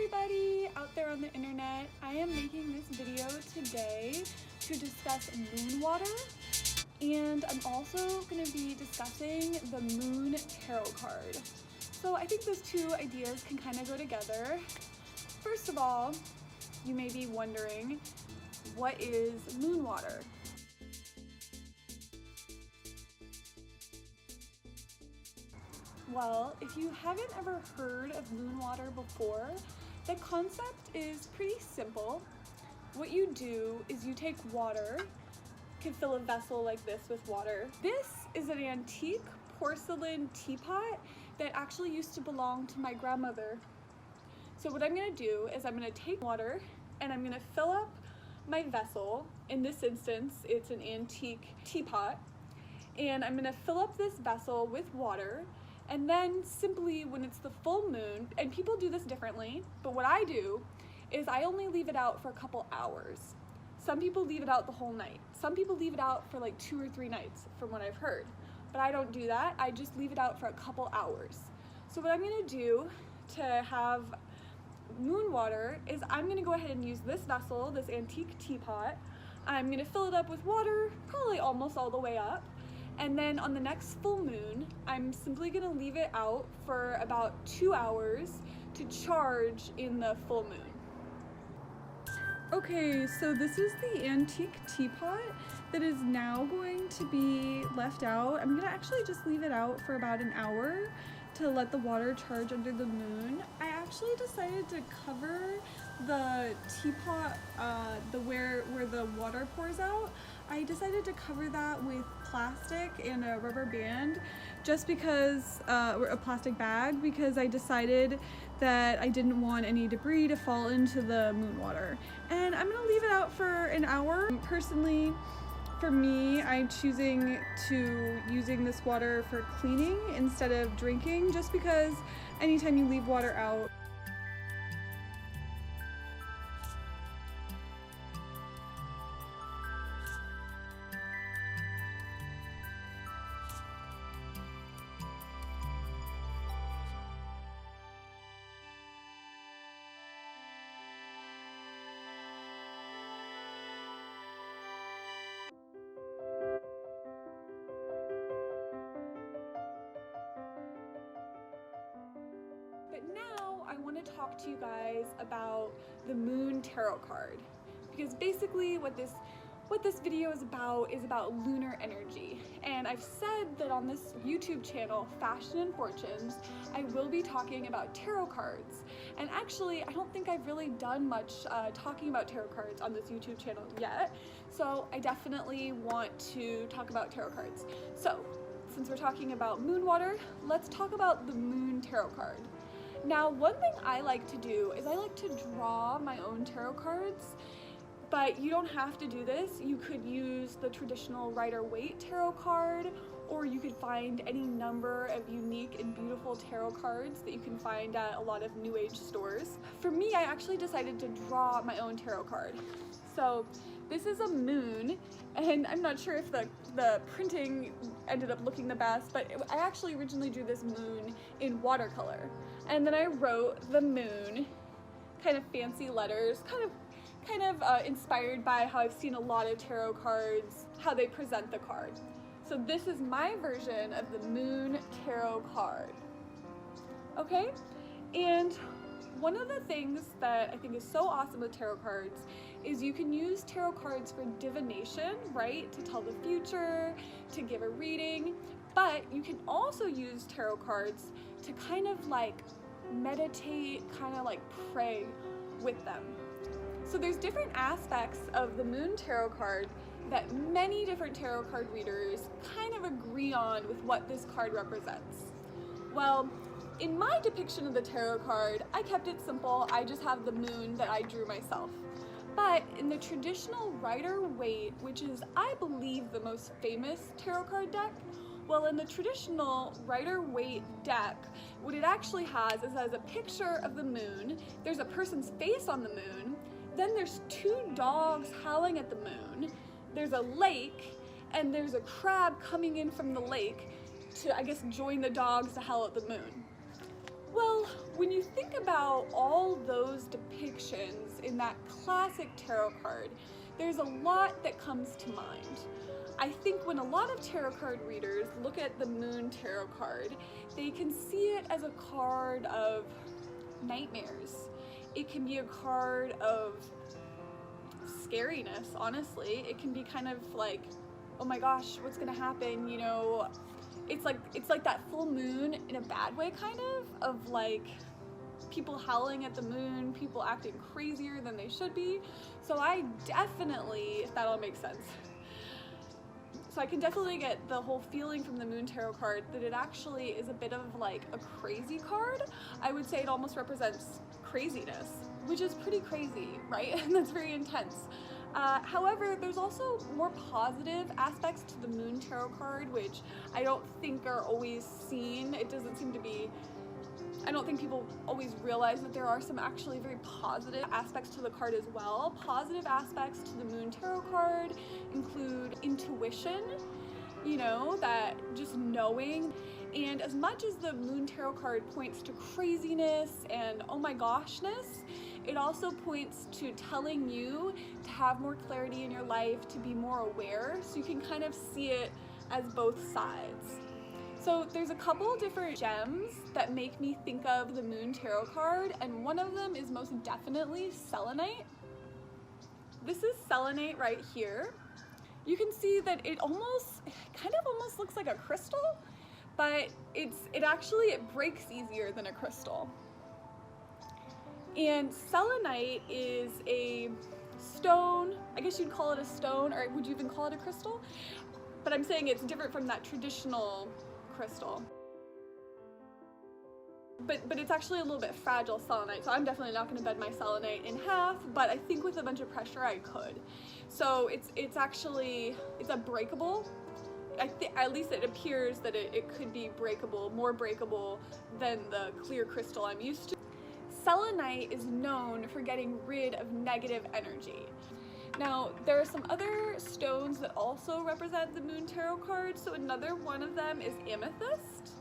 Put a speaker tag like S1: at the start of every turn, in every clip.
S1: everybody out there on the internet. I am making this video today to discuss moon water, and I'm also going to be discussing the moon tarot card. So I think those two ideas can kind of go together. First of all, you may be wondering, what is moon water? Well, if you haven't ever heard of moon water before, the concept is pretty simple. What you do is you take water, you can fill a vessel like this with water. This is an antique porcelain teapot that actually used to belong to my grandmother. So what I'm gonna do is I'm gonna take water and I'm gonna fill up my vessel. In this instance, it's an antique teapot. And I'm gonna fill up this vessel with water. And then simply when it's the full moon, and people do this differently, but what I do is I only leave it out for a couple hours. Some people leave it out the whole night. Some people leave it out for like 2 or 3 nights from what I've heard. But I don't do that. I just leave it out for a couple hours. So what I'm gonna do to have moon water is I'm gonna go ahead and use this vessel, this antique teapot. I'm gonna fill it up with water, probably almost all the way up. And then on the next full moon, I'm simply gonna leave it out for about 2 hours to charge in the full moon. Okay, so this is the antique teapot that is now going to be left out. I'm gonna actually just leave it out for about an hour to let the water charge under the moon. I actually decided to cover the teapot, where the water pours out. I decided to cover that with plastic and a rubber band just because, or a plastic bag, because I decided that I didn't want any debris to fall into the moon water. And I'm gonna leave it out for an hour. Personally, for me, I'm choosing to using this water for cleaning instead of drinking, just because anytime you leave water out, But now I want to talk to you guys about the moon tarot card, because basically what this video is about lunar energy. And I've said that on this YouTube channel, Fashion and Fortunes, I will be talking about tarot cards. And actually, I don't think I've really done much talking about tarot cards on this YouTube channel yet. So I definitely want to talk about tarot cards. So since we're talking about moon water, let's talk about the moon tarot card. Now, one thing I like to do is I like to draw my own tarot cards, but you don't have to do this. You could use the traditional Rider-Waite tarot card, or you could find any number of unique and beautiful tarot cards that you can find at a lot of New Age stores. For me, I actually decided to draw my own tarot card. So this is a moon, and I'm not sure if the printing ended up looking the best, but I actually originally drew this moon in watercolor. And then I wrote the moon, kind of fancy letters, kind of inspired by how I've seen a lot of tarot cards, how they present the card. So this is my version of the moon tarot card. Okay? And one of the things that I think is so awesome with tarot cards is you can use tarot cards for divination, right? To tell the future, to give a reading, but you can also use tarot cards to kind of like meditate, kind of like pray with them. So there's different aspects of the moon tarot card that many different tarot card readers kind of agree on with what this card represents. Well, in my depiction of the tarot card, I kept it simple. I just have the moon that I drew myself. But in the traditional Rider-Waite, which is, I believe, the most famous tarot card deck, well, in the traditional Rider-Waite deck, what it actually has is a picture of the moon, there's a person's face on the moon, then there's 2 dogs howling at the moon, there's a lake, and there's a crab coming in from the lake to, I guess, join the dogs to howl at the moon. Well, when you think about all those depictions in that classic tarot card, there's a lot that comes to mind. I think when a lot of tarot card readers look at the Moon Tarot card, they can see it as a card of nightmares. It can be a card of scariness, honestly. It can be kind of like, oh my gosh, what's gonna happen, you know? It's like that full moon in a bad way, kind of like people howling at the moon, people acting crazier than they should be. So I definitely, if that all makes sense. So I can definitely get the whole feeling from the Moon Tarot card that it actually is a bit of like a crazy card. I would say it almost represents craziness, which is pretty crazy, right? And that's very intense. However, there's also more positive aspects to the Moon Tarot card, which I don't think are always seen. It doesn't seem to be, I don't think people always realize that there are some actually very positive aspects to the card as well. Positive aspects to the Moon Tarot card include intuition, you know, that just knowing. And as much as the Moon Tarot card points to craziness and oh my goshness, it also points to telling you to have more clarity in your life, to be more aware, so you can kind of see it as both sides. So there's a couple different gems that make me think of the Moon Tarot card, and one of them is most definitely selenite. This is selenite right here. You can see that it kind of almost looks like a crystal, but it breaks easier than a crystal. And selenite is a stone, I guess you'd call it a stone, or would you even call it a crystal? But I'm saying it's different from that traditional crystal. But it's actually a little bit fragile selenite, so I'm definitely not going to bend my selenite in half, but I think with a bunch of pressure I could. So it's a breakable. At least it appears that it could be breakable, more breakable than the clear crystal I'm used to. Selenite is known for getting rid of negative energy. Now, there are some other stones that also represent the Moon Tarot card. So another one of them is amethyst.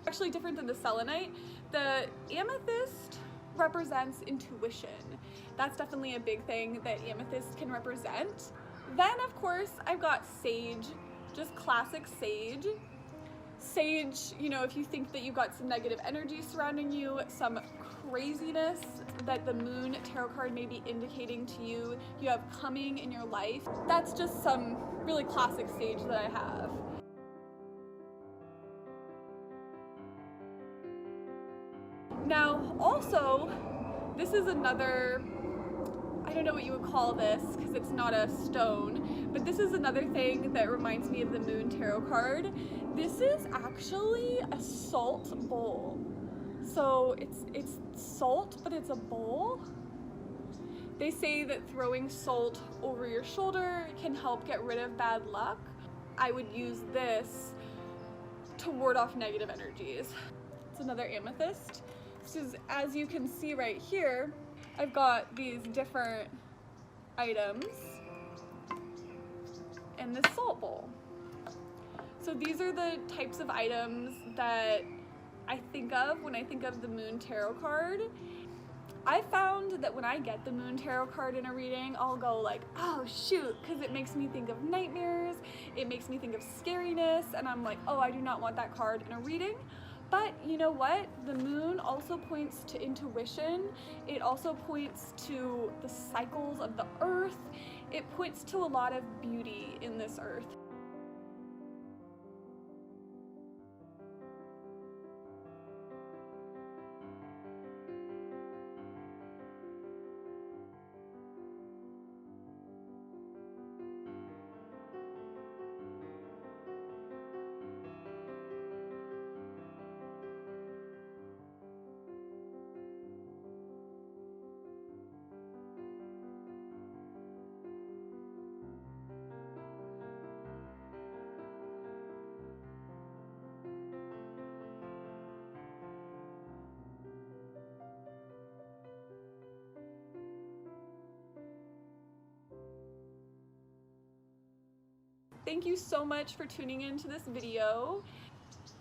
S1: Actually different than the selenite. The amethyst represents intuition. That's definitely a big thing that amethyst can represent. Then, of course, I've got sage, just classic sage. Sage, you know, if you think that you've got some negative energy surrounding you, some craziness that the Moon Tarot card may be indicating to you, you have coming in your life, that's just some really classic sage that I have. Now, also, this is another, I don't know what you would call this because it's not a stone, but this is another thing that reminds me of the Moon Tarot card. This is actually a salt bowl. So it's salt, but it's a bowl. They say that throwing salt over your shoulder can help get rid of bad luck. I would use this to ward off negative energies. It's another amethyst. So as you can see right here, I've got these different items in this salt bowl. So these are the types of items that I think of when I think of the Moon Tarot card. I found that when I get the Moon Tarot card in a reading, I'll go like, oh shoot, because it makes me think of nightmares, it makes me think of scariness, and I'm like, oh, I do not want that card in a reading. But you know what? The moon also points to intuition. It also points to the cycles of the earth. It points to a lot of beauty in this earth. Thank you so much for tuning into this video.